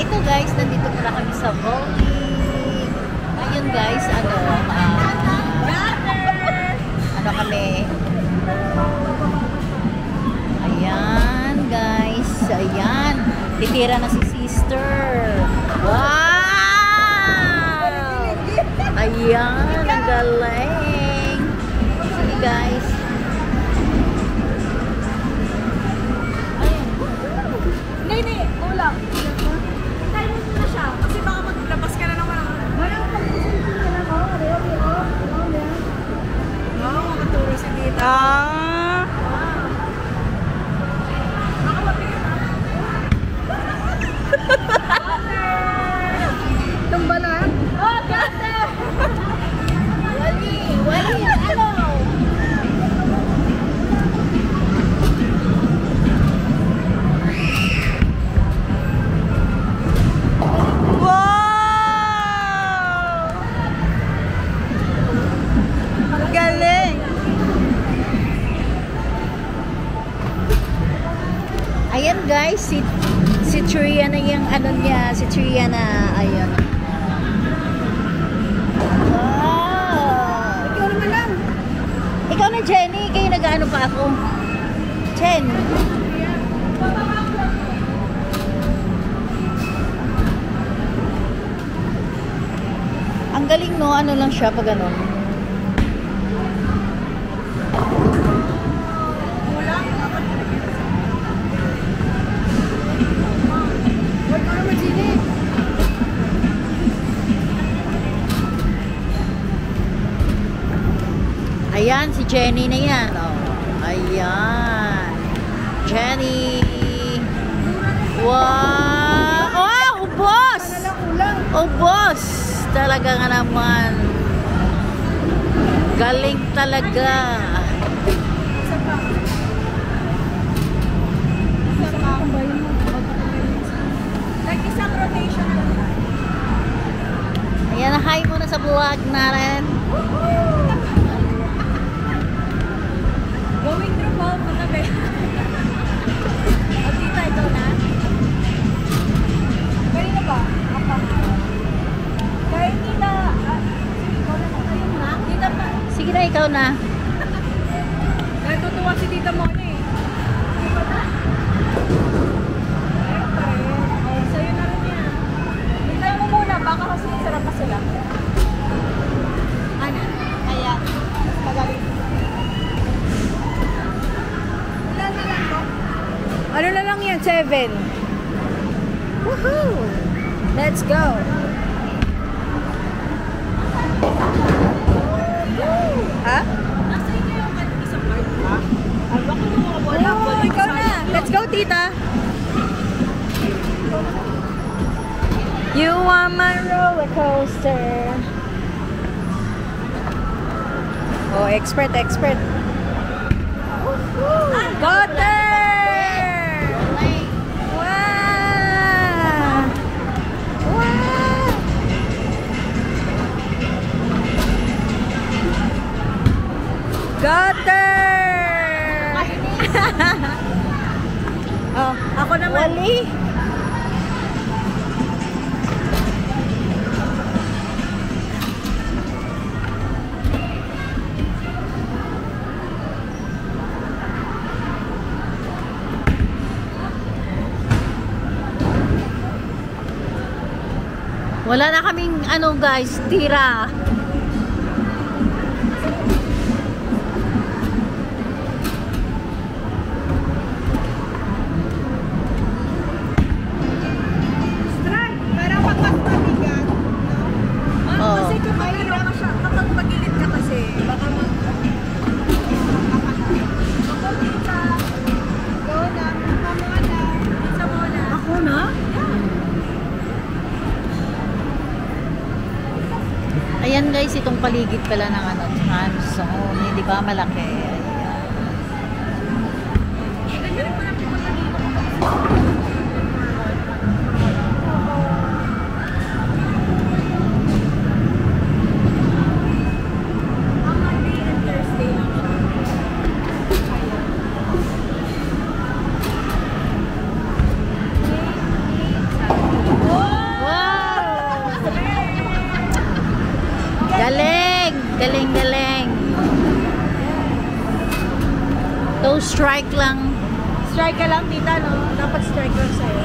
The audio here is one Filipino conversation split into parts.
Ito guys, nandito muna kami sa bowling. Ayun guys, ano kami. Ayan guys, ayan. Titira na si sister. Wow! Ayan, ang galing. Sige guys. Hindi, ulang. Tayo mo muna siya. Kasi baka maglabas ka na naman. Walang pag-isip ka na ako. Oo, makaturo si Tita. Baka mapigil na. Tumbalan? Oh, ganda! Wali, ano? Ayan guys, si Triana yung ano niya, si Triana, ayun. Wow! Ikaw naman lang. Ikaw na Jenny, kayo nag-ano pa ako. Chen. Ang galing no, ano lang siya pag ano. Ayan, si Jenny na yan. Oh, ayan. Jenny. Wow! Oh, ubos! Ubos! Talaga nga naman. Galing talaga. Like isang rotation lang. Ayan, hi muna sa vlog natin. Going through home, magabi. O, Tita, ikaw na? Kanina ba? Apa? Kahit Tita, ikaw na na. Tita pa. Sige na, ikaw na. Natutuwa si Tita Mona eh. Ikaw na? O, sa'yo na rin yan. Hintay mo muna, baka kasi sarap pa sila. Ano? Ayan. Magaling. Ano na lang yan? 7. Woohoo! Let's go! Ha? Nasa inyo yung isang part, ha? Baka wala ko. Ikaw na! Let's go, Tita! You are my roller coaster. Oh, expert. Got it! Gutter! Oh, ako naman. Wali. Wala na kaming ano guys, tira. Ayan guys, itong paligid pala ng ano, Hanson, hindi ba malaki? Oh, So, strike lang. Strike ka lang, tita, no? Dapat strike lang sa'yo.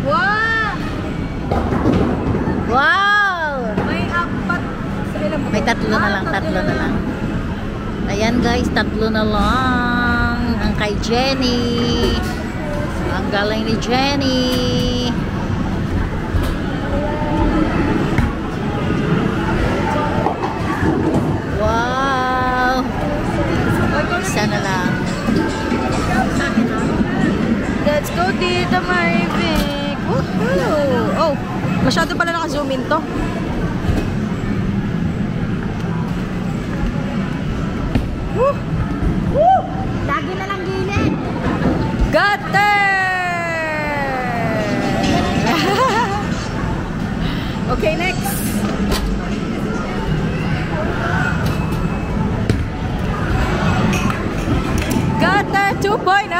Wow! Wow! May apat sa ilang ba? May tatlo na lang, tatlo na lang. Ayan guys, tatlo na lang. Ang kay Jenny. Ang galing ni Jenny. Wow! Isa na lang. Let's go, Tita Marvic! Woohoo! Oh, masyado pala naka-zoom in to. Woo! Woo! Lagi na lang gilid. Gutter! Okay, next. Gutter 2.0!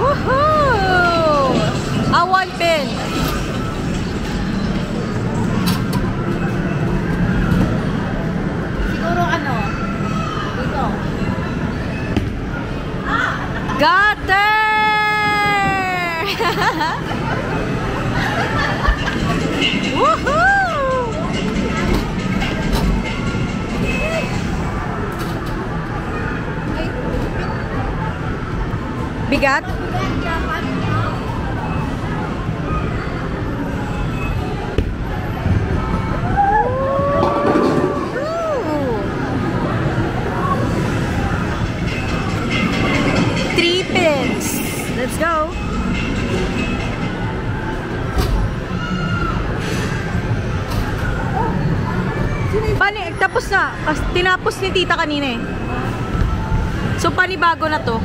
Woohoo! One pin. Siguro ano? Dito. Gutter! Woohoo! Bigat? Three pins. Let's go. Tapos na. Tinapos ni tita kanina eh. So, panibago na to.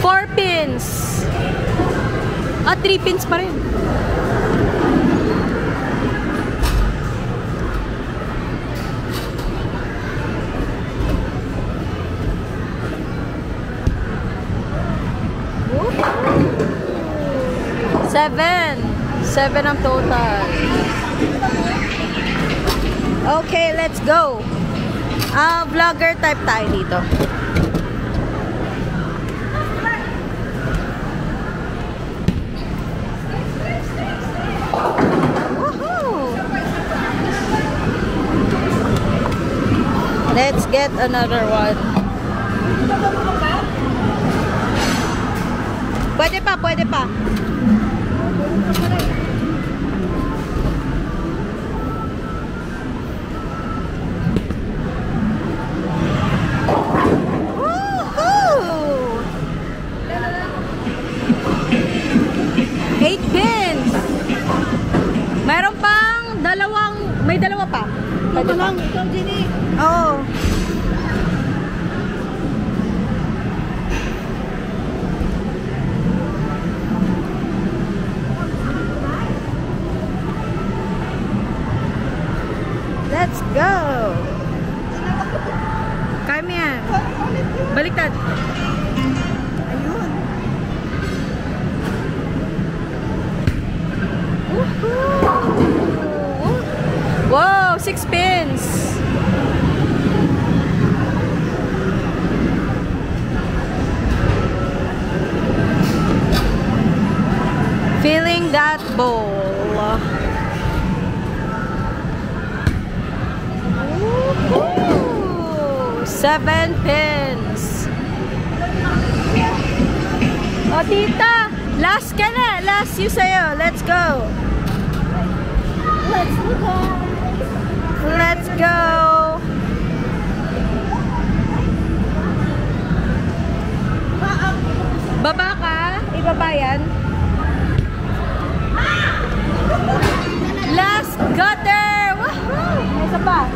4 pins. 3 pins pa rin. Seven ang total. Okay, let's go. Vlogger type tayo dito. Let's get another one. Pwede pa, pwede pa. Woohoo! 8 pins. Mayroon pang may dalawa pa. Ito lang, ikaw Jenny. Oo. Let's go! Kaya mo yan. Baliktad. Ayun. Wow! 6 pins! Feeling that bowl. 7 pins. O, tita! Last ka na! Last you sa'yo. Let's go! Let's go. Let's go! Baba ka? Ibaba yan? Last gutter! Woohoo! May isa pa.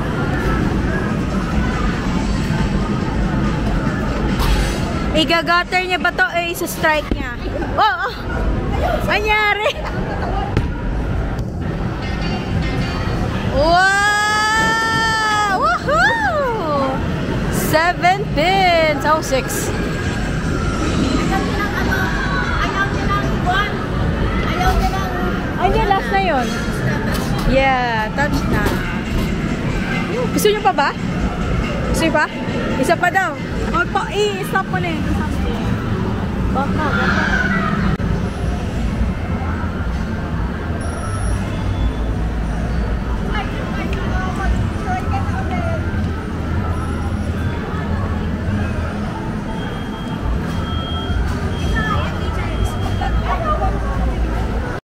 Iga-gutter niya ba to? Sa strike niya. Oh! Anyari? Wow! Woohoo! 7 pins. Oh, 6. Ayaw nilang 1. Ayaw nilang... Ay, hindi. Last na yun. Yeah, touch na. Gusto nyo pa ba? Gusto nyo pa? Isa pa daw. O, i-stop mo na yun. Baka.